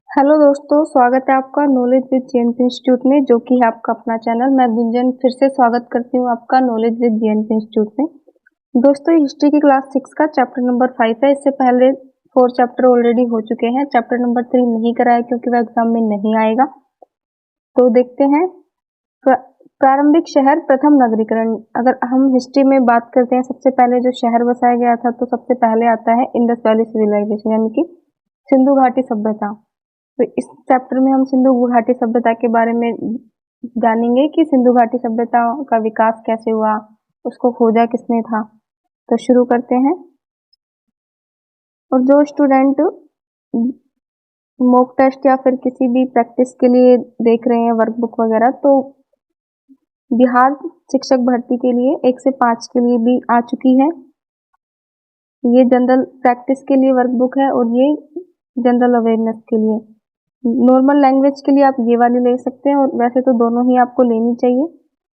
Hello दोस्तों, स्वागत है आपका नॉलेज विद जेएनपी इंस्टीट्यूट में, जो कि है आपका अपना चैनल। मैं गुंजन फिर से स्वागत करती हूँ आपका नॉलेज विद जेएनपी इंस्टीट्यूट में। दोस्तों, हिस्ट्री की क्लास 6 का चैप्टर नंबर 5 है। इससे पहले 4 चैप्टर ऑलरेडी हो चुके हैं। चैप्टर नंबर 3 नहीं कराया क्योंकि वह एग्जाम में नहीं आएगा। तो देखते हैं प्रारंभिक शहर, प्रथम नगरीकरण। अगर हम हिस्ट्री में बात करते हैं, सबसे पहले जो शहर बसाया गया था, तो सबसे पहले आता है इंडस वैली सिविलाइजेशन, यानी कि सिंधु घाटी सभ्यता। तो इस चैप्टर में हम सिंधु घाटी सभ्यता के बारे में जानेंगे कि सिंधु घाटी सभ्यता का विकास कैसे हुआ, उसको खोजा किसने था। तो शुरू करते हैं। और जो स्टूडेंट मॉक टेस्ट या फिर किसी भी प्रैक्टिस के लिए देख रहे हैं वर्कबुक वगैरह, तो बिहार शिक्षक भर्ती के लिए 1 से 5 के लिए भी आ चुकी है। ये जनरल प्रैक्टिस के लिए वर्कबुक है और ये जनरल अवेयरनेस के लिए। नॉर्मल लैंग्वेज के लिए आप ये वाली ले सकते हैं, और वैसे तो दोनों ही आपको लेनी चाहिए।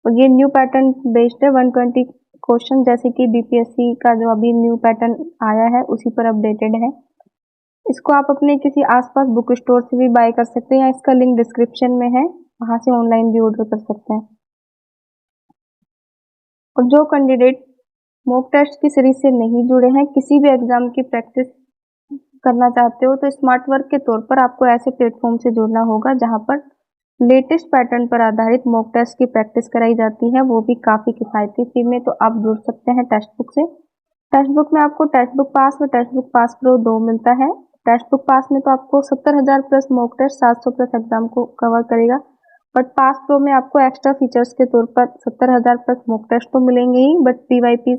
और ये न्यू पैटर्न बेस्ड है, 120 क्वेश्चन, जैसे कि बीपीएससी का जो अभी न्यू पैटर्न आया है उसी पर अपडेटेड है। इसको आप अपने किसी आसपास बुक स्टोर से भी बाय कर सकते हैं, या इसका लिंक डिस्क्रिप्शन में है, वहां से ऑनलाइन भी ऑर्डर कर सकते हैं। और जो कैंडिडेट मॉक टेस्ट की सीरीज से नहीं जुड़े हैं, किसी भी एग्जाम की प्रैक्टिस करना चाहते हो, तो स्मार्ट वर्क के तौर पर आपको ऐसे प्लेटफॉर्म से जुड़ना होगा जहां पर लेटेस्ट पैटर्न पर आधारित मॉक टेस्ट की प्रैक्टिस कराई जाती है, वो भी काफी किफायती फी में। तो आप जुड़ सकते हैं टेक्स्ट बुक से। टेक्स्ट बुक में आपको टेक्स्ट बुक पास और टेक्स्ट बुक पास प्रो 2 मिलता है। टेक्स्ट बुक पास में तो आपको 70,000 plus mock test, 700 plus exam को कवर करेगा। बट पास प्रो में आपको एक्स्ट्रा फीचर्स के तौर पर 70,000 प्लस मॉक टेस्ट तो मिलेंगे ही, बट पीवाईपी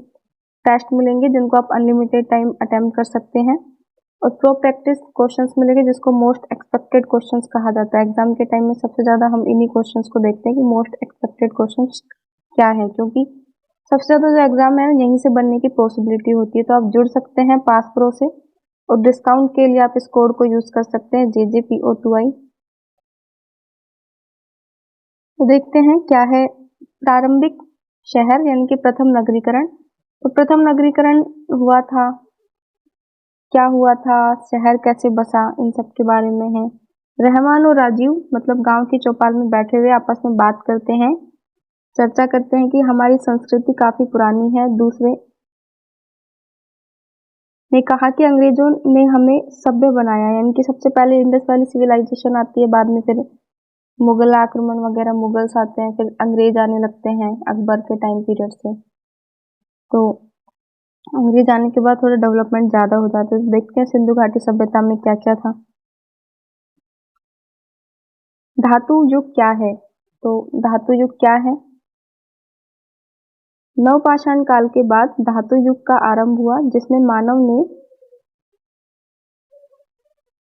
टेस्ट मिलेंगे जिनको आप अनलिमिटेड टाइम अटेम्प्ट कर सकते हैं। और प्रो प्रैक्टिस क्वेश्चंस मिलेंगे, जिसको मोस्ट एक्सपेक्टेड क्वेश्चंस कहा जाता है। एग्जाम के टाइम में सबसे ज्यादा हम इन्हीं क्वेश्चंस को देखते हैं कि मोस्ट एक्सपेक्टेड क्वेश्चंस क्या है, क्योंकि सबसे ज्यादा जो एग्जाम है यहीं से बनने की पॉसिबिलिटी होती है। तो आप जुड़ सकते हैं पास प्रो से, और डिस्काउंट के लिए आप इस कोड को यूज कर सकते हैं, JJPO2I। तो देखते हैं क्या है प्रारंभिक शहर, यानी कि प्रथम नगरीकरण। तो प्रथम नगरीकरण हुआ था, क्या हुआ था, शहर कैसे बसा, इन सब के बारे में है। रहमान और राजीव मतलब गांव की चौपाल में बैठे हुए आपस में बात करते हैं, चर्चा करते हैं कि हमारी संस्कृति काफी पुरानी है। दूसरे ने कहा कि अंग्रेजों ने हमें सभ्य बनाया, यानी कि सबसे पहले इंडस वैली सिविलाइजेशन आती है, बाद में फिर मुगल आक्रमण वगैरह, मुगल्स आते हैं, फिर अंग्रेज आने लगते हैं अकबर के टाइम पीरियड से। तो अंग्रेज आने के बाद थोड़ा डेवलपमेंट ज्यादा हो जाता है। तो देखते हैं सिंधु घाटी सभ्यता में क्या क्या था। धातु युग क्या है? तो धातु युग क्या है? नवपाषाण काल के बाद धातु युग का आरंभ हुआ, जिसमें मानव ने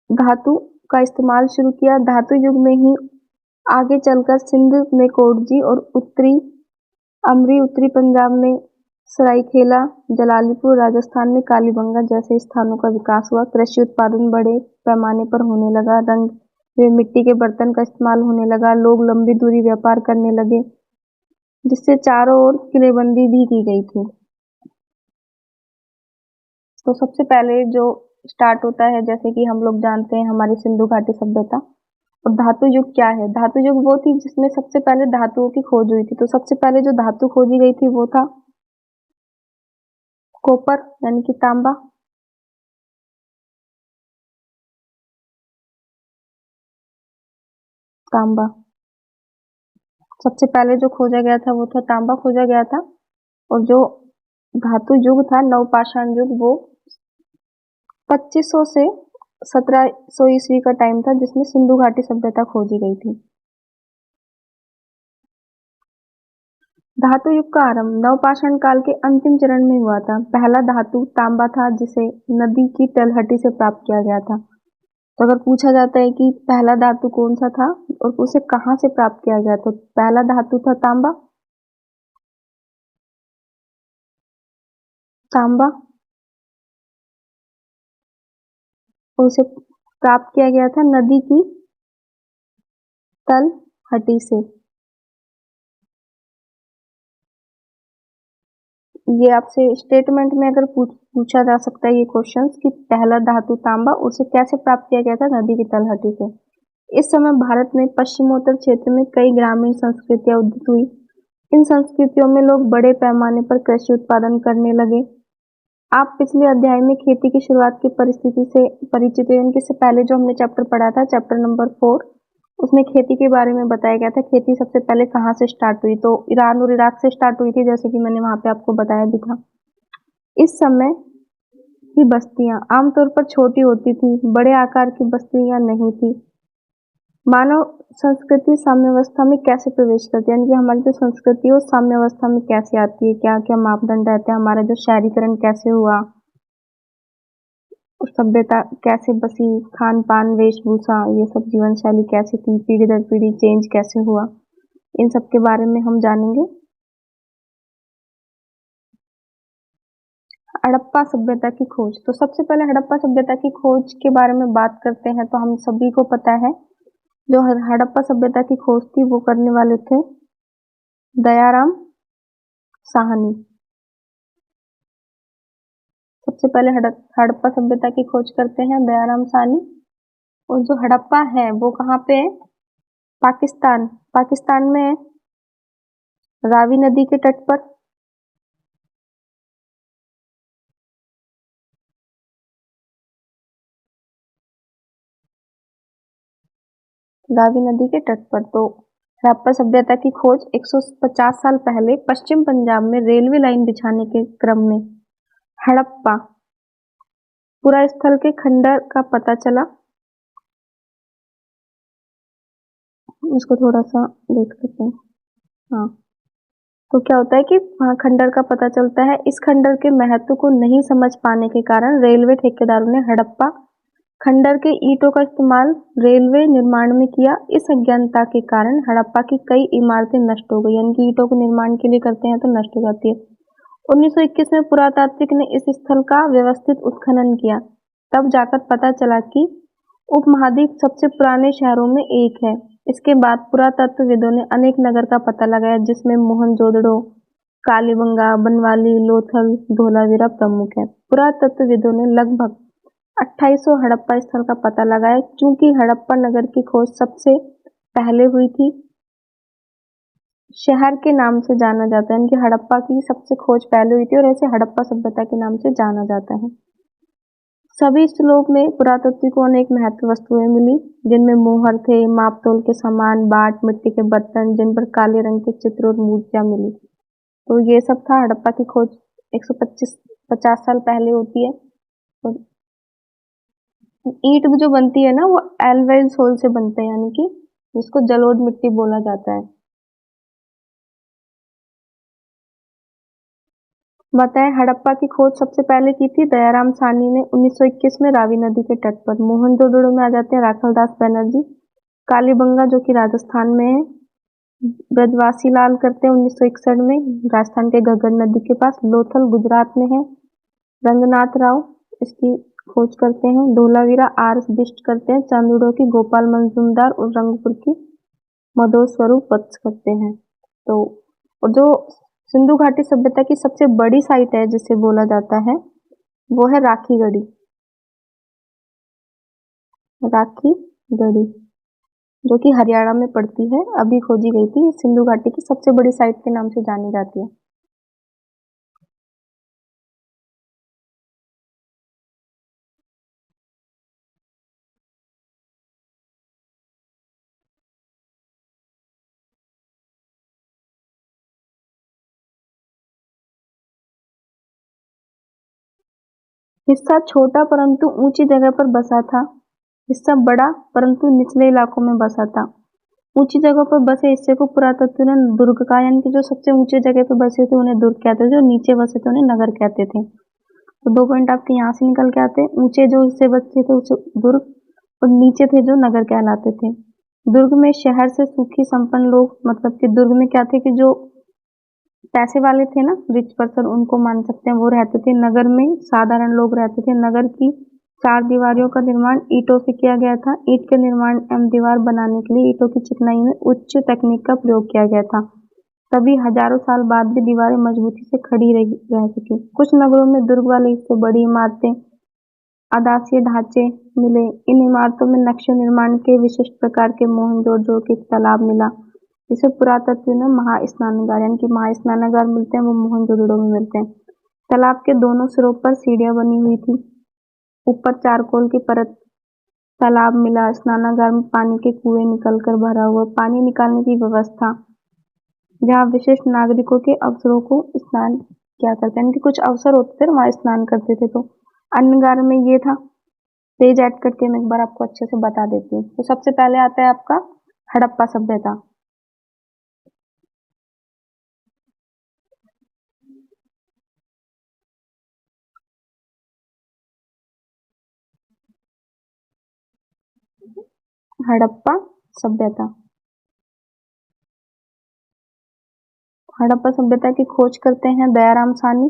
धातु का इस्तेमाल शुरू किया। धातु युग में ही आगे चलकर सिंध में कोटजी और उत्तरी अमरी, उत्तरी पंजाब में सरायखेला, जलालीपुर, राजस्थान में कालीबंगा जैसे स्थानों का विकास हुआ। कृषि उत्पादन बड़े पैमाने पर होने लगा। रंग वे मिट्टी के बर्तन का इस्तेमाल होने लगा। लोग लंबी दूरी व्यापार करने लगे, जिससे चारों ओर किलेबंदी भी की गई थी। तो सबसे पहले जो स्टार्ट होता है, जैसे कि हम लोग जानते हैं, हमारी सिंधु घाटी सभ्यता। और धातु युग क्या है? धातु युग वो थी जिसमें सबसे पहले धातुओं की खोज हुई थी। तो सबसे पहले जो धातु खोजी गई थी वो था कॉपर, यानी कि तांबा। तांबा सबसे पहले जो खोजा गया था वो था तांबा खोजा गया था। और जो धातु युग था, नवपाषाण युग, वो 2500 से 1700 ईस्वी का टाइम था, जिसमें सिंधु घाटी सभ्यता खोजी गई थी। धातु युग का आरंभ नवपाषाण काल के अंतिम चरण में हुआ था। पहला धातु तांबा था, जिसे नदी की तलहटी से प्राप्त किया गया था। तो अगर पूछा जाता है कि पहला धातु कौन सा था और उसे कहाँ से प्राप्त किया गया, तो पहला धातु था तांबा। तांबा, और उसे प्राप्त किया गया था नदी की तल हटी से। ये आपसे स्टेटमेंट में अगर पूछा जा सकता है ये क्वेश्चंस कि पहला धातु तांबा उसे कैसे प्राप्त किया गया था, नदी की तलहटी से। इस समय भारत में पश्चिमोत्तर क्षेत्र में कई ग्रामीण संस्कृतियां उदित हुई। इन संस्कृतियों में लोग बड़े पैमाने पर कृषि उत्पादन करने लगे। आप पिछले अध्याय में खेती की शुरुआत की परिस्थिति से परिचित हुए, यानी कि इससे पहले जो हमने चैप्टर पढ़ा था, चैप्टर नंबर 4, उसमें खेती के बारे में बताया गया था। खेती सबसे पहले कहाँ से स्टार्ट हुई, तो ईरान और इराक से स्टार्ट हुई थी, जैसे कि मैंने वहां पे आपको बताया भी था। इस समय की बस्तियां आमतौर पर छोटी होती थी, बड़े आकार की बस्तियां नहीं थी। मानव संस्कृति साम्यावस्था में कैसे प्रवेश करती है, यानी कि हमारी जो संस्कृति है वो साम्यावस्था में कैसे आती है, क्या क्या मापदंड रहते हैं, हमारा जो शहरीकरण कैसे हुआ, सभ्यता कैसे बसी, खान पान वेशभूषा ये सब जीवन शैली कैसी थी, पीढ़ी दर पीढ़ी चेंज कैसे हुआ, इन सब के बारे में हम जानेंगे। हड़प्पा सभ्यता की खोज, तो सबसे पहले हड़प्पा सभ्यता की खोज के बारे में बात करते हैं तो हम सभी को पता है जो हड़प्पा सभ्यता की खोज थी वो करने वाले थे दयाराम साहनी। सबसे पहले हड़प्पा सभ्यता की खोज करते हैं दयाराम साहनी। और जो हड़प्पा है वो कहाँ पे है, पाकिस्तान, पाकिस्तान में है, रावी नदी के तट पर। रावी नदी के तट पर। तो हड़प्पा सभ्यता की खोज 150 साल पहले पश्चिम पंजाब में रेलवे लाइन बिछाने के क्रम में हड़प्पा पुरा स्थल के खंडर का पता चला। इसको थोड़ा सा देख लेते हैं। हाँ, तो क्या होता है कि वहाँ खंडर का पता चलता है। इस खंडर के महत्व को नहीं समझ पाने के कारण रेलवे ठेकेदारों ने हड़प्पा खंडर के ईंटों का इस्तेमाल रेलवे निर्माण में किया। इस अज्ञानता के कारण हड़प्पा की कई इमारतें नष्ट हो गई, यानी कि ईंटों के निर्माण के लिए करते हैं तो नष्ट हो जाती है। 1921 में पुरातात्विक ने इस स्थल का व्यवस्थित उत्खनन किया, तब जाकर पता चला कि उपमहाद्वीप सबसे पुराने शहरों में एक है। इसके बाद पुरातत्वविदों ने अनेक नगर का पता लगाया, जिसमें मोहनजोदड़ो, कालीबंगा, बनवाली, लोथल, धोलावीरा प्रमुख है। पुरातत्वविदों ने लगभग 2800 हड़प्पा स्थल का पता लगाया। चूंकि हड़प्पा नगर की खोज सबसे पहले हुई थी, शहर के नाम से जाना जाता है, यानी कि हड़प्पा की सबसे खोज पहले हुई थी और ऐसे हड़प्पा सभ्यता के नाम से जाना जाता है। सभी श्लोक में पुरातत्व को अनेक महत्व वस्तुएं मिली, जिनमें मोहर थे, मापतोल के सामान, बाट, मिट्टी के बर्तन, जिन पर काले रंग के चित्र और मूर्तियां मिली। तो ये सब था। हड़प्पा की खोज 150 साल पहले होती है। और ईंट जो बनती है ना वो एल्वेल सोल से बनते हैं, यानी कि जिसको जलोढ़ मिट्टी बोला जाता है। बताएं, हड़प्पा की खोज सबसे पहले की थी दयाराम साहनी ने 1921 में रावी नदी के तट पर। मोहनजोदड़ो में आ जाते हैं राखलदास बनर्जी। कालीबंगा जो कि राजस्थान में है, ब्रजवासी लाल करते हैं 1961 में राजस्थान के घग्गर नदी के पास। लोथल गुजरात में है, रंगनाथ राव इसकी खोज करते हैं। धोलावीरा आर बिष्ट करते हैं। चांदूड़ो की गोपाल मंजूमदार और रंगपुर की मधो स्वरूप वत्स करते हैं। तो और जो सिंधु घाटी सभ्यता की सबसे बड़ी साइट है जिसे बोला जाता है वो है राखी गढ़ी। राखी गढ़ी जो कि हरियाणा में पड़ती है, अभी खोजी गई थी, सिंधु घाटी की सबसे बड़ी साइट के नाम से जानी जाती है। हिस्सा छोटा परंतु ऊंची जगह पर बसा था, हिस्सा बड़ा परंतु निचले इलाकों में बसा था। ऊंची जगह पर बसे हिस्से को पुरातत्व ने दुर्ग कहा, यानी कि जो सबसे ऊंचे जगह पर बसे थे उन्हें दुर्ग कहते थे, जो नीचे बसे थे उन्हें नगर कहते थे। तो 2 पॉइंट आपके यहाँ से निकल के आते हैं। ऊंचे जो हिस्से बसे थे उसे दुर्ग और नीचे थे जो नगर कहलाते थे। दुर्ग में शहर से सुखी संपन्न लोग, मतलब कि दुर्ग में क्या थे कि जो पैसे वाले थे ना, रिच पर्सन, उनको मान सकते हैं, वो रहते थे। नगर में साधारण लोग रहते थे। नगर की 4 दीवारों का निर्माण ईंटों से किया गया था। ईंट के निर्माण एवं दीवार बनाने के लिए ईंटों की चिकनाई में उच्च तकनीक का प्रयोग किया गया था। तभी हजारों साल बाद भी दीवारें मजबूती से खड़ी रह सकी। कुछ नगरों में दुर्ग वाले हिस्से, बड़ी इमारतें, आवासीय ढांचे मिले। इन इमारतों में नक्शे निर्माण के विशिष्ट प्रकार के मोहनजोदड़ो के तालाब मिला, जिसे पुरातत्व में महास्नानागार यानी कि महास्नानागार मिलते हैं, वो मोहनजोदड़ो में मिलते हैं। तालाब के दोनों सिरों पर सीढ़ियां बनी हुई थी, ऊपर चारकोल की परत। तालाब मिला, स्नानागार में पानी के कुएं निकलकर भरा हुआ, पानी निकालने की व्यवस्था, जहाँ विशिष्ट नागरिकों के अवसरों को स्नान किया करते हैं, कि कुछ अवसर होते थे वहां स्नान करते थे। तो अन्नगार में ये था। पेज ऐड करके मैं एक बार आपको अच्छे से बता देती हूँ। तो सबसे पहले आता है आपका हड़प्पा सभ्यता। हड़प्पा सभ्यता। हड़प्पा सभ्यता की खोज करते हैं दयाराम साहनी।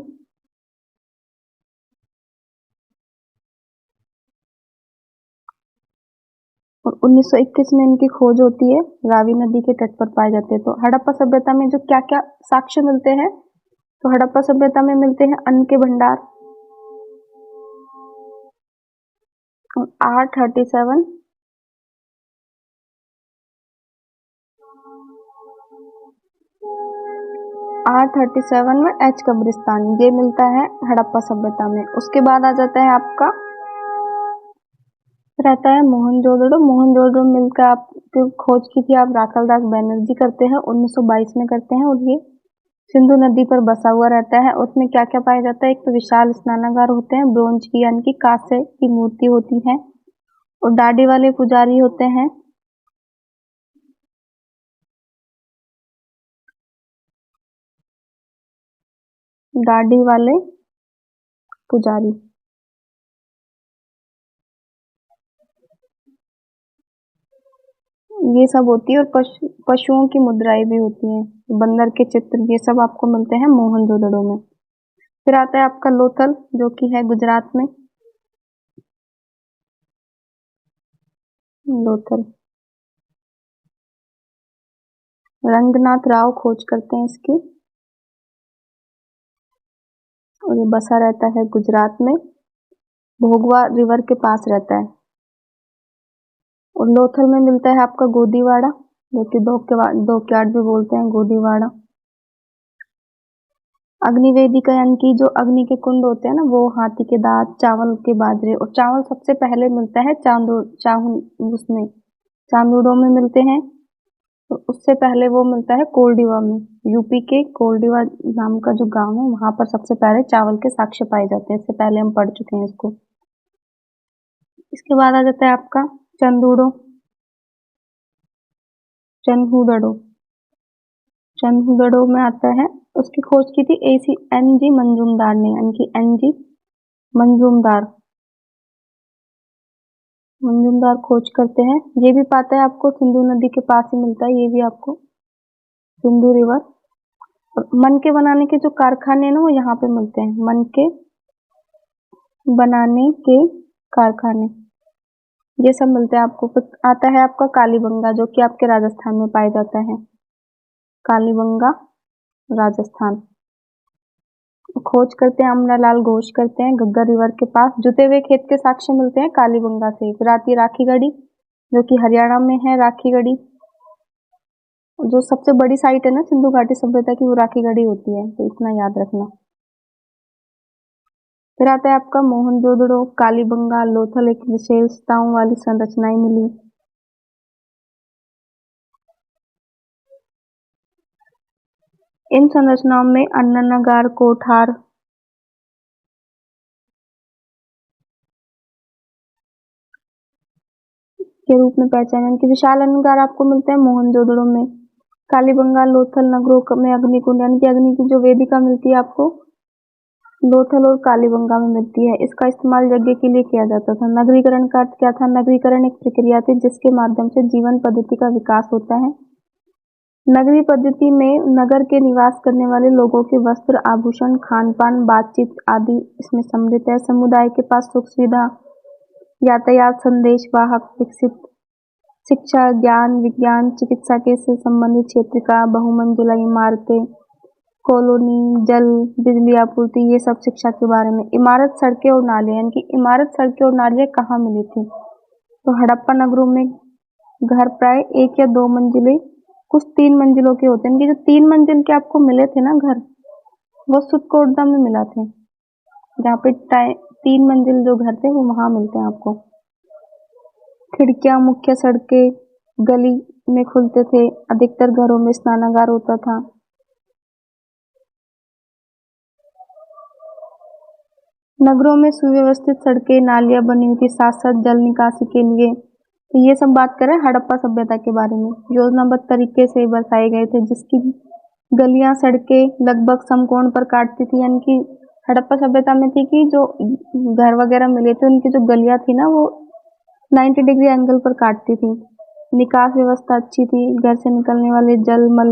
और 1921 में इनकी खोज होती है, रावी नदी के तट पर पाए जाते हैं। तो हड़प्पा सभ्यता में जो क्या क्या साक्ष्य मिलते हैं, तो हड़प्पा सभ्यता में मिलते हैं अन्न के भंडार, R37, R37 में एच कब्रिस्तान, ये मिलता है हड़प्पा सभ्यता में। उसके बाद आ जाता है आपका, रहता है मोहनजोदड़ो। मोहनजोदड़ो मिलकर आपकी खोज की थी आप राखलदास बनर्जी करते हैं, 1922 में करते हैं। और ये सिंधु नदी पर बसा हुआ रहता है। उसमें क्या क्या पाया जाता है, एक तो विशाल स्नानागार होते हैं, ब्रोंज की यानी कि कांसे की मूर्ति होती है, और दाढ़ी वाले पुजारी होते हैं। दाढ़ी वाले पुजारी, ये सब होती है। और पशुओं की मुद्राएं भी होती हैं, बंदर के चित्र, ये सब आपको मिलते हैं मोहनजोदड़ो में। फिर आता है आपका लोथल, जो कि है गुजरात में। लोथल, रंगनाथ राव खोज करते हैं इसकी, और ये बसा रहता है गुजरात में, भोगवा रिवर के पास रहता है। और लोथल में मिलता है आपका गोदीवाड़ा, जो कि दोक्यार्ड भी बोलते हैं, गोदीवाड़ा। अग्निवेदिका यानी कि जो अग्नि के कुंड होते हैं ना, वो हाथी के दांत, चावल के बाजरे, और चावल सबसे पहले मिलता है उसमें चांदूड़ों में मिलते हैं। तो उससे पहले वो मिलता है कोल्डीवा में, यूपी के कोल्डीवा नाम का जो गांव है, वहां पर सबसे पहले चावल के साक्ष्य पाए जाते हैं। इससे पहले हम पढ़ चुके हैं इसको। इसके बाद आ जाता है आपका चंदूड़ो, चन्हुदड़ो। चन्हुदड़ो में आता है, उसकी खोज की थी एन जी मंजूमदार ने, यानी कि NG मंजूमदार। मंजूमदार खोज करते हैं। ये भी पाता है आपको सिंधु नदी के पास ही मिलता है, ये भी आपको सिंधु रिवर। और मन के बनाने के जो कारखाने हैं ना, वो यहाँ पे मिलते हैं, मन के बनाने के कारखाने, ये सब मिलते हैं आपको। फिर आता है आपका कालीबंगा, जो कि आपके राजस्थान में पाया जाता है, कालीबंगा राजस्थान। खोज करते हैं अमरालाल घोष करते हैं घग्गर रिवर के पास, जुते हुए खेत के साक्ष्य मिलते हैं कालीबंगा से। फिर आती है राखीगढ़ी, जो कि हरियाणा में है, राखीगढ़ी। जो सबसे बड़ी साइट है ना सिंधु घाटी सभ्यता की, वो राखीगढ़ी होती है, तो इतना याद रखना। फिर आता है आपका मोहनजोदड़ो, कालीबंगा, लोथल, एक विशेषताओं वाली संरचनाएं मिली। इन संरचनाओं में अन्ननागार, कोठार, के रूप में पहचाने कि विशाल अन्नगार आपको मिलते हैं मोहनजोदड़ो में। कालीबंगा, लोथल नगरों में अग्निकुंड यानी कि अग्नि की जो वेदिका मिलती है आपको लोथल और कालीबंगा में मिलती है। इसका इस्तेमाल यज्ञ के लिए किया जाता था। नगरीकरण का अर्थ क्या था, नगरीकरण एक प्रक्रिया थी जिसके माध्यम से जीवन पद्धति का विकास होता है। नगरीय पद्धति में नगर के निवास करने वाले लोगों के वस्त्र, आभूषण, खान पान, बातचीत आदि इसमें सम्मिलित है। समुदाय के पास सुख सुविधा, यातायात, संदेश वाहक विकसित शिक्षा, ज्ञान, विज्ञान, चिकित्सा के से संबंधित क्षेत्र का, बहुमंजिला इमारतें, कॉलोनी, जल, बिजली आपूर्ति, ये सब शिक्षा के बारे में। इमारत, सड़कें और नाले, यानी कि इमारत, सड़कें और नाले कहाँ मिली थी? तो हड़प्पा नगरों में घर प्राय 1 या 2 मंजिले, कुछ 3 मंजिलों के होते हैं। इनके जो 3 मंजिल के आपको मिले थे ना घर, वो सुतकोटदा में मिला थे, जहाँ पे 3 मंजिल जो घर थे वो वहां मिलते हैं आपको। खिड़कियां मुख्य सड़कें गली में खुलते थे, अधिकतर घरों में स्नानागार होता था। नगरों में सुव्यवस्थित सड़कें, नालियां बनी हुई थी, साथ साथ जल निकासी के लिए। तो ये सब बात करें हड़प्पा सभ्यता के बारे में, योजनाबद्ध तरीके से बसाए गए थे, जिसकी गलियां, सड़कें लगभग समकोण पर काटती थी, यानी कि हड़प्पा सभ्यता में थी कि जो घर वगैरह मिले थे उनकी जो गलियां थी ना वो 90 डिग्री एंगल पर काटती थी। निकास व्यवस्था अच्छी थी, घर से निकलने वाले जल मल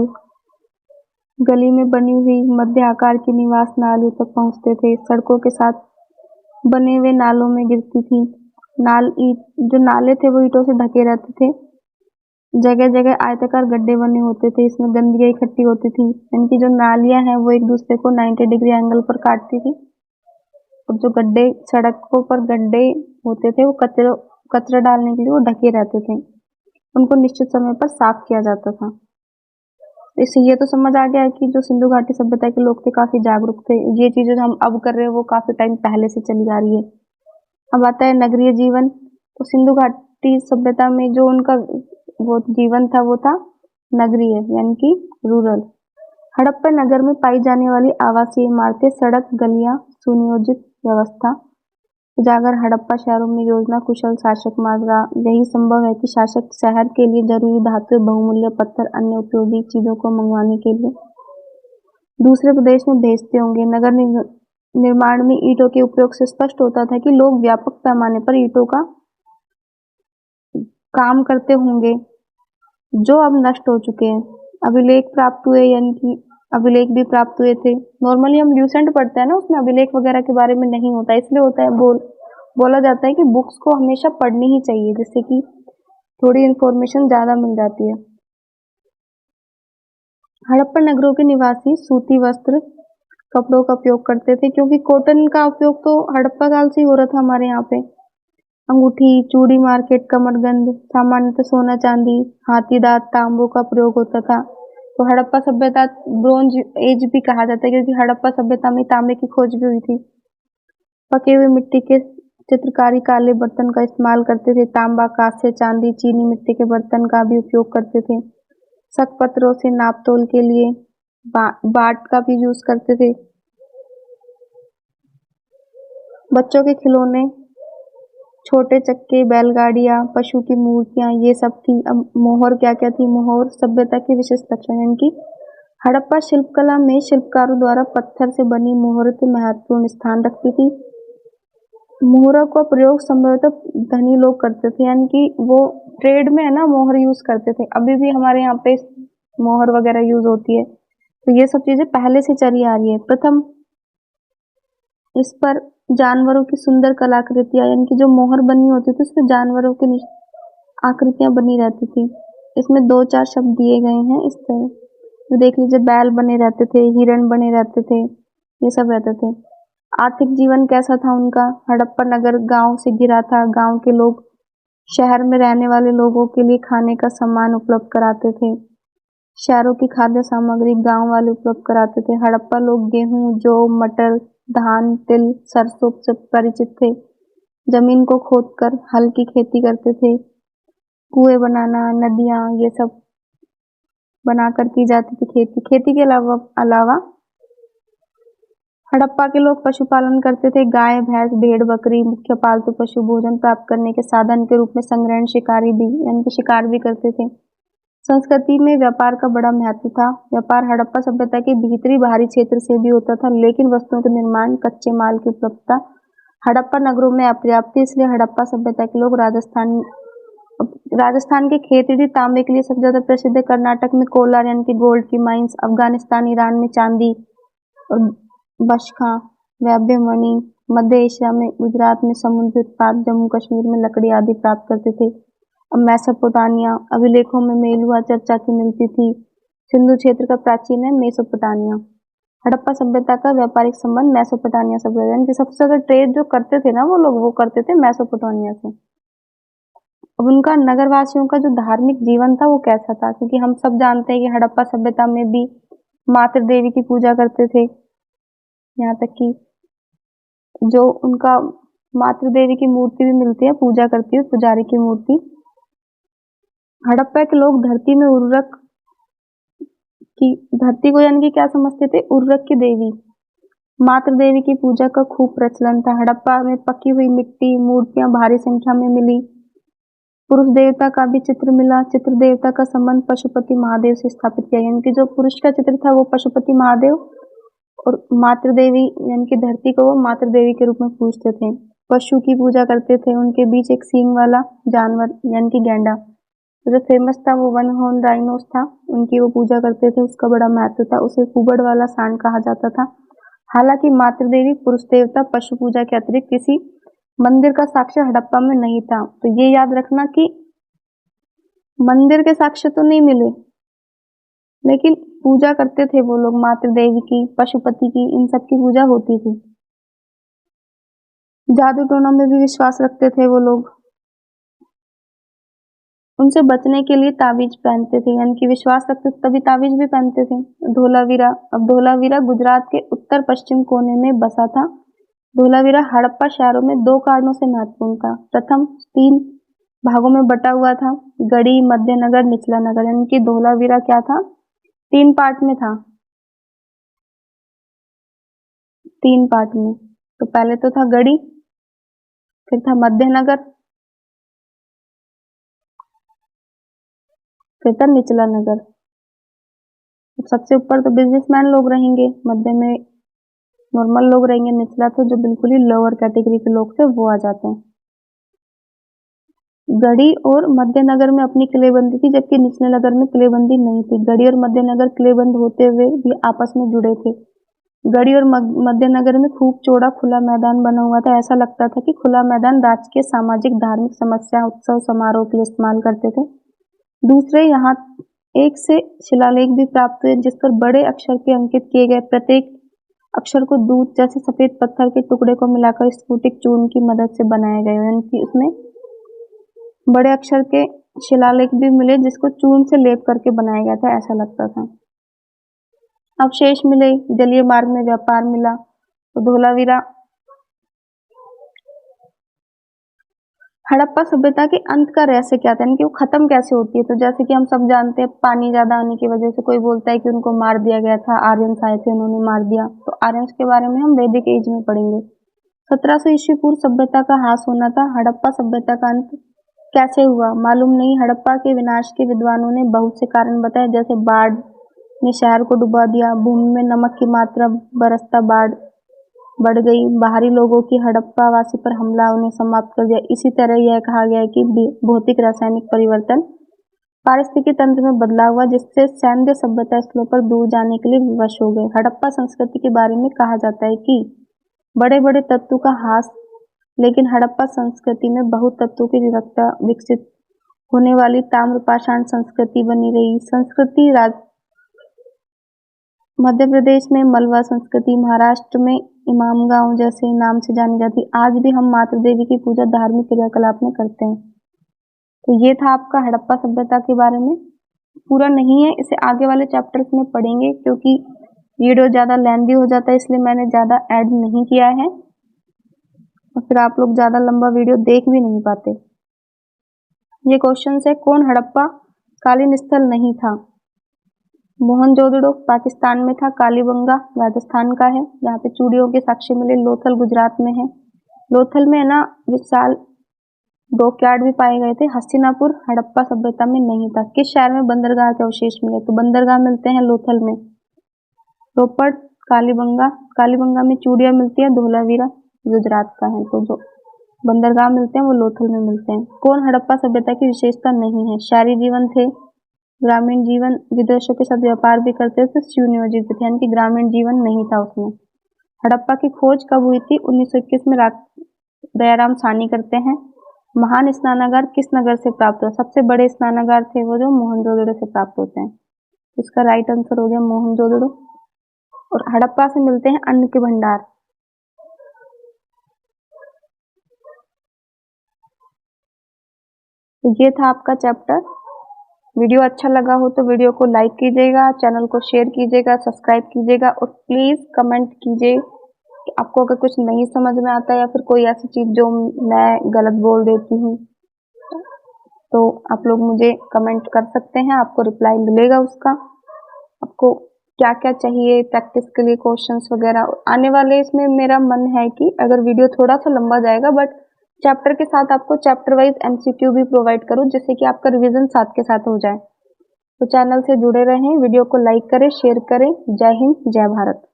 गली में बनी हुई मध्य आकार की निवास नाली तक पहुंचते थे। सड़कों के साथ बने हुए नालों में गिरती थी। जो नाले थे वो ईंटों से ढके रहते थे। जगह जगह आयताकार गड्ढे बने होते थे, इसमें गंदगी इकट्ठी होती थी। इनकी जो नालियां हैं वो एक दूसरे को 90 डिग्री एंगल पर काटती थी, और जो गड्ढे, सड़कों पर गड्ढे होते थे वो कचरा डालने के लिए वो ढके रहते थे। उनको निश्चित समय पर साफ किया जाता था। इससे ये तो समझ आ गया कि जो सिंधु घाटी सभ्यता के लोग थे काफी जागरूक थे। ये चीजें जो हम अब कर रहे हैं वो काफी टाइम पहले से चली आ रही है। अब आता है नगरीय जीवन। तो सिंधु घाटी सभ्यता में जो उनका वो जीवन था वो था नगरीय, यानी कि रूरल। हड़प्पा नगर में पाई जाने वाली आवासीय इमारतें, सड़क, गलियां, सुनियोजित व्यवस्था, उजागर हड़प्पा शहरों में योजना कुशल शासक मात्रा। यही संभव है कि शासक शहर के लिए जरूरी धातु, बहुमूल्य पत्थर, अन्य उपयोगी चीजों को मंगवाने के लिए दूसरे प्रदेश में भेजते होंगे। नगर निर्माण में ईंटों के उपयोग से स्पष्ट होता था कि लोग व्यापक पैमाने पर ईंटों का काम करते होंगे, जो अब नष्ट हो चुके हैं। अभिलेख प्राप्त हुए, यानी कि अभिलेख भी प्राप्त हुए थे। नॉर्मली हम ल्यूसेंट पढ़ते हैं ना, उसमें अभिलेख वगैरह के बारे में नहीं होता, इसलिए होता है बोला जाता है कि बुक्स को हमेशा पढ़नी ही चाहिए, जिससे कि थोड़ी इंफॉर्मेशन ज्यादा मिल जाती है। हड़प्पा नगरों के निवासी सूती वस्त्र, कपड़ों का उपयोग करते थे, क्योंकि कॉटन का उपयोग तो हड़प्पा काल से ही हो रहा था हमारे यहाँ पे। अंगूठी, चूड़ी, मार्केट, कमरबंद, सामान्यतः सोना चांदी, हाथी दांत, तांबों का प्रयोग होता था। तो हड़प्पा सभ्यता ब्रोंज एज भी कहा जाता है, क्योंकि हड़प्पा सभ्यता में तांबे की खोज भी हुई थी। पके हुए मिट्टी के चित्रकारी काले बर्तन का इस्तेमाल करते थे। तांबा, कांस्य, चांदी, चीनी मिट्टी के बर्तन का भी उपयोग करते थे। शक पत्रों से नाप तोल के लिए बाट का भी यूज करते थे। बच्चों के खिलौने, छोटे चक्के, बैलगाड़ियां, पशु की मूर्तियां, ये सब थी। अब मोहर क्या क्या थी? मोहर सभ्यता की विशेष लक्षण, यानी कि हड़प्पा शिल्पकला में शिल्पकारों द्वारा पत्थर से बनी मोहरतें महत्वपूर्ण स्थान रखती थी। मोहरों का प्रयोग संभवतः धनी लोग करते थे, यानी कि वो ट्रेड में है ना मोहर यूज करते थे। अभी भी हमारे यहाँ पे मोहर वगैरह यूज होती है। तो ये सब चीजें पहले से चली आ रही है। प्रथम इस पर जानवरों की सुंदर कलाकृतियां, यानी कि जो मोहर बनी होती थी उसमें जानवरों की आकृतियां बनी रहती थी। इसमें 2-4 शब्द दिए गए हैं इस तरह। तो देख लीजिए, बैल बने रहते थे, हिरण बने रहते थे, ये सब रहते थे। आर्थिक जीवन कैसा था उनका? हड़प्पा नगर गांव से घिरा था। गांव के लोग शहर में रहने वाले लोगों के लिए खाने का सामान उपलब्ध कराते थे। शहरों की खाद्य सामग्री गांव वाले उपलब्ध कराते थे। हड़प्पा लोग गेहूं, जौ, मटर, धान, तिल, सरसों से परिचित थे। जमीन को खोदकर हल की खेती करते थे। कुएं बनाना, नदियां, ये सब बनाकर की जाती थी खेती। खेती के अलावा हड़प्पा के लोग पशुपालन करते थे। गाय, भैंस, भेड़, बकरी मुख्य पालतू पशु भोजन प्राप्त करने के साधन के रूप में संग्रहण, शिकारी भी, यानी कि शिकार भी करते थे। संस्कृति में व्यापार का बड़ा महत्व था। व्यापार हड़प्पा सभ्यता के भीतरी बाहरी क्षेत्र से भी होता था, लेकिन वस्तुओं के निर्माण, कच्चे माल की उपलब्धता हड़प्पा नगरों में अपर्याप्त थी। इसलिए हड़प्पा सभ्यता के लोग राजस्थान के खेती तांबे के लिए सबसे ज्यादा प्रसिद्ध है। कर्नाटक में कोलार, यानी कि गोल्ड की माइंस, अफगानिस्तान, ईरान में चांदी और बशखा, वैभव मणि, मध्य एशिया में गुजरात में समुद्री उत्पाद, जम्मू कश्मीर में लकड़ी आदि प्राप्त करते थे। अब मेसोपोटामिया अभिलेखों में मेलुआ चर्चा की मिलती थी। सिंधु क्षेत्र का प्राचीन है मेसोपोटामिया। हड़प्पा सभ्यता का व्यापारिक संबंध मेसोपोटामिया सभ्यता, यानी कि सबसे ज्यादा ट्रेड जो करते थे ना वो लोग, वो करते थे मेसोपोटामिया से। अब उनका नगरवासियों का जो धार्मिक जीवन था वो कैसा था, क्योंकि हम सब जानते हैं कि हड़प्पा सभ्यता में भी मातृ देवी की पूजा करते थे। यहाँ तक कि जो उनका मातृ देवी की मूर्ति भी मिलती है, पूजा करती है पुजारी की मूर्ति। हड़प्पा के लोग धरती में उर्वरक की, धरती को यानी कि क्या समझते थे, उर्वरक की देवी मातृ देवी की पूजा का खूब प्रचलन था। हड़प्पा में पकी हुई मिट्टी मूर्तियां भारी संख्या में मिली। पुरुष देवता का भी चित्र मिला। चित्र देवता का संबंध पशुपति महादेव से स्थापित किया, यानी कि जो पुरुष का चित्र था वो पशुपति महादेव, और मातृ देवी यानी कि धरती को वो मातृ देवी के रूप में पूजते थे। पशु की पूजा करते थे। उनके बीच एक सींग वाला जानवर यानी कि गैंडा जो फेमस था वो वन हॉर्न राइनोस था, उनकी वो पूजा करते थे। उसका बड़ा महत्व था। उसे कुबड़ वाला सांड कहा जाता था। हालांकि मातृ देवी पुरुष देवता पशु पूजा के अतिरिक्त किसी मंदिर का साक्ष्य हड़प्पा में नहीं था। तो ये याद रखना कि मंदिर के साक्ष्य तो नहीं मिले, लेकिन पूजा करते थे वो लोग मातृ देवी की, पशुपति की, इन सब की पूजा होती थी। जादू टोना में भी विश्वास रखते थे वो लोग। उनसे बचने के लिए ताबीज पहनते थे, यानी कि विश्वास रखते थे तभी ताबीज भी पहनते थे। धोलावीरा, अब धोलावीरा गुजरात के उत्तर पश्चिम कोने में बसा था। धोलावीरा हड़प्पा शहरों में दो कारणों से महत्वपूर्ण था। प्रथम, 3 भागों में बटा हुआ था, गढ़ी, मध्यनगर, निचला नगर, यानी कि धोलावीरा क्या था, 3 पार्ट में था। 3 पार्ट में, तो पहले तो था गढ़ी, फिर था मध्यनगर, फिर था निचला नगर। सबसे ऊपर तो बिजनेसमैन लोग रहेंगे, मध्य में नॉर्मल लोग रहेंगे, निचला तो जो बिल्कुल ही लोअर कैटेगरी के लोग थे वो आ जाते हैं। गढ़ी और मध्यनगर में अपनी किलेबंदी थी, जबकि निचले नगर में किलेबंदी नहीं थी। गढ़ी और मध्यनगर किलेबंद होते हुए भी आपस में जुड़े थे। गढ़ी और मध्यनगर में खूब चौड़ा खुला मैदान बना हुआ था। ऐसा लगता था कि खुला मैदान राजकीय, सामाजिक, धार्मिक समस्या, उत्सव, समारोह के लिए इस्तेमाल करते थे। दूसरे, यहाँ एक से शिलालेख भी प्राप्त हुए जिस पर बड़े अक्षर के अंकित किए गए। प्रत्येक अक्षर को दूध जैसे सफेद पत्थर के टुकड़े को मिलाकर स्फटिक चूर्ण की मदद से बनाया गया, यानी कि उसमें बड़े अक्षर के शिलालेख भी मिले जिसको चूर्ण से लेप करके बनाया गया था, ऐसा लगता था। अवशेष मिले, जलीय मार्ग में व्यापार मिला। तो धोलावीरा हड़प्पा सभ्यता के अंत का रहस्य क्या था, यानी कि वो खत्म कैसे होती है। तो जैसे कि हम सब जानते हैं, पानी ज्यादा आने की वजह से, कोई बोलता है कि उनको मार दिया गया था, आर्यंस आए थे उन्होंने मार दिया। तो आर्यंस के बारे में हम वैदिक एज में पढ़ेंगे। 1700 ईस्वी पूर्व सभ्यता का ह्रास होना था। हड़प्पा सभ्यता का अंत कैसे हुआ मालूम नहीं। हड़प्पा के विनाश के विद्वानों ने बहुत से कारण बताए, जैसे बाढ़ ने शहर को डुबा दिया, भूमि में नमक की मात्रा बरसता बाढ़ बढ़ गई, बाहरी लोगों की हड़प्पा वासी पर हमला उन्हें समाप्त कर दिया। इसी तरह यह कहा गया है कि भौतिक रासायनिक परिवर्तन, पारिस्थितिकी तंत्र में बदलाव हुआ जिससे सैन्य सभ्यता स्थलों पर दूर जाने के लिए विवश हो गए। हड़प्पा संस्कृति के बारे में कहा जाता है कि बड़े बड़े तत्वों का ह्रास, लेकिन हड़प्पा संस्कृति में बहुत तत्वों की विविधता विकसित होने वाली ताम्रपाषाण संस्कृति बनी रही। संस्कृति मध्य प्रदेश में मलवा संस्कृति, महाराष्ट्र में इमामगांव जैसे नाम से जानी जाती। आज भी हम मातृ देवी की पूजा धार्मिक क्रियाकलाप में करते हैं। तो ये था आपका हड़प्पा सभ्यता के बारे में। पूरा नहीं है, इसे आगे वाले चैप्टर्स में पढ़ेंगे, क्योंकि वीडियो ज़्यादा लेंथी हो जाता है, इसलिए मैंने ज़्यादा ऐड नहीं किया है, और फिर आप लोग ज़्यादा लंबा वीडियो देख भी नहीं पाते। ये क्वेश्चन है, कौन हड़प्पा कालीन स्थल नहीं था। मोहनजोदड़ो पाकिस्तान में था, कालीबंगा राजस्थान का है जहाँ पे चूड़ियों के साक्ष्य मिले। लोथल गुजरात में है। लोथल में है ना विशाल डॉकयार्ड भी पाए गए थे। हस्तिनापुर हड़प्पा सभ्यता में नहीं था। किस शहर में बंदरगाह के अवशेष मिले, तो बंदरगाह मिलते हैं लोथल में। रोपड़, कालीबंगा, कालीबंगा में चूड़ियाँ मिलती है। धोलावीरा गुजरात का है। तो जो बंदरगाह मिलते हैं वो लोथल में मिलते हैं। कौन हड़प्पा सभ्यता की विशेषता नहीं है। शहरी जीवन थे, ग्रामीण जीवन, विदेशों के साथ व्यापार भी करते थे, सुनियोजित थे, यानी कि ग्रामीण जीवन नहीं था उसमें। हड़प्पा की खोज कब हुई थी, 1921 में दयाराम साहनी करते हैं। महान स्नानागार किस नगर से प्राप्त हुआ? सबसे बड़े स्नानागार थे वो जो मोहनजोदड़ो से प्राप्त होते हैं। इसका राइट आंसर हो गया मोहनजोदड़ो। और हड़प्पा से मिलते हैं अन्न के भंडार। तो ये था आपका चैप्टर। वीडियो अच्छा लगा हो तो वीडियो को लाइक कीजिएगा, चैनल को शेयर कीजिएगा, सब्सक्राइब कीजिएगा और प्लीज़ कमेंट कीजिए कि आपको अगर कुछ नहीं समझ में आता है या फिर कोई ऐसी चीज़ जो मैं गलत बोल देती हूँ तो आप लोग मुझे कमेंट कर सकते हैं, आपको रिप्लाई मिलेगा उसका। आपको क्या क्या चाहिए प्रैक्टिस के लिए, क्वेश्चंस वगैरह आने वाले, इसमें मेरा मन है कि अगर वीडियो थोड़ा सा लंबा जाएगा बट चैप्टर के साथ आपको चैप्टर वाइज एमसीक्यू भी प्रोवाइड करूँ जिससे कि आपका रिवीजन साथ के साथ हो जाए। तो चैनल से जुड़े रहें, वीडियो को लाइक करें, शेयर करें। जय हिंद, जय भारत।